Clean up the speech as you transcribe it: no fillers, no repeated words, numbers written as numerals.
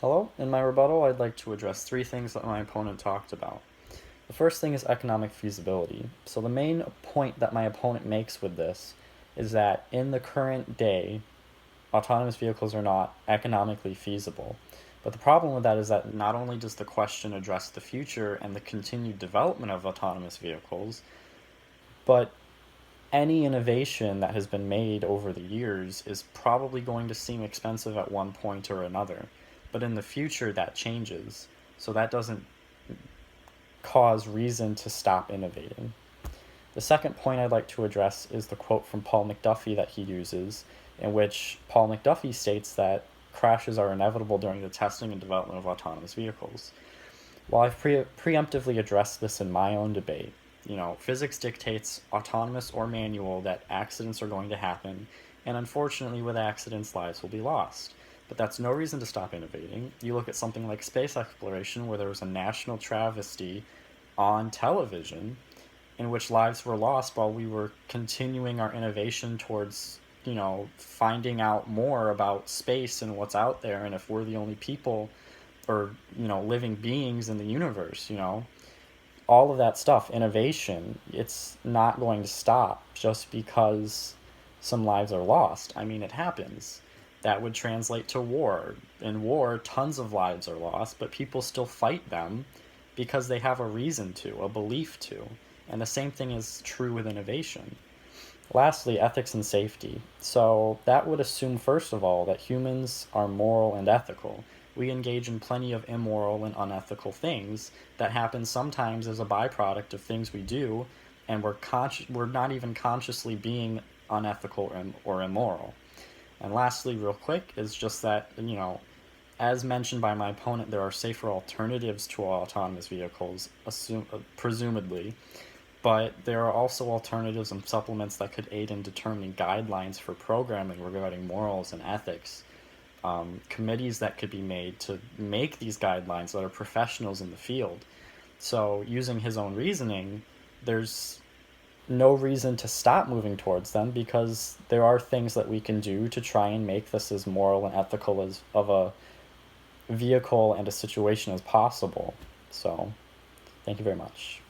Hello, in my rebuttal, I'd like to address three things that my opponent talked about. The first thing is economic feasibility. So, the main point that my opponent makes with this is that in the current day, autonomous vehicles are not economically feasible. But the problem with that is that not only does the question address the future and the continued development of autonomous vehicles, but any innovation that has been made over the years is probably going to seem expensive at one point or another. But in the future, that changes. So that doesn't cause reason to stop innovating. The second point I'd like to address is the quote from Paul McDuffie that he uses, in which Paul McDuffie states that crashes are inevitable during the testing and development of autonomous vehicles. While I've preemptively addressed this in my own debate, physics dictates, autonomous or manual, that accidents are going to happen, and unfortunately, with accidents, lives will be lost. But that's no reason to stop innovating. You look at something like space exploration, where there was a national travesty on television in which lives were lost while we were continuing our innovation towards, finding out more about space and what's out there, and if we're the only people or, living beings in the universe, all of that stuff, innovation, it's not going to stop just because some lives are lost. I mean, it happens. That would translate to war. In war, tons of lives are lost, but people still fight them because they have a reason to, a belief to. And the same thing is true with innovation. Lastly, ethics and safety. So that would assume, first of all, that humans are moral and ethical. We engage in plenty of immoral and unethical things that happen sometimes as a byproduct of things we do, and we're not even consciously being unethical or immoral. And lastly, real quick, is just that, as mentioned by my opponent, there are safer alternatives to autonomous vehicles, presumably, but there are also alternatives and supplements that could aid in determining guidelines for programming regarding morals and ethics. Committees that could be made to make these guidelines that are professionals in the field. So, using his own reasoning, there's no reason to stop moving towards them because there are things that we can do to try and make this as moral and ethical as of a vehicle and a situation as possible. So, thank you very much.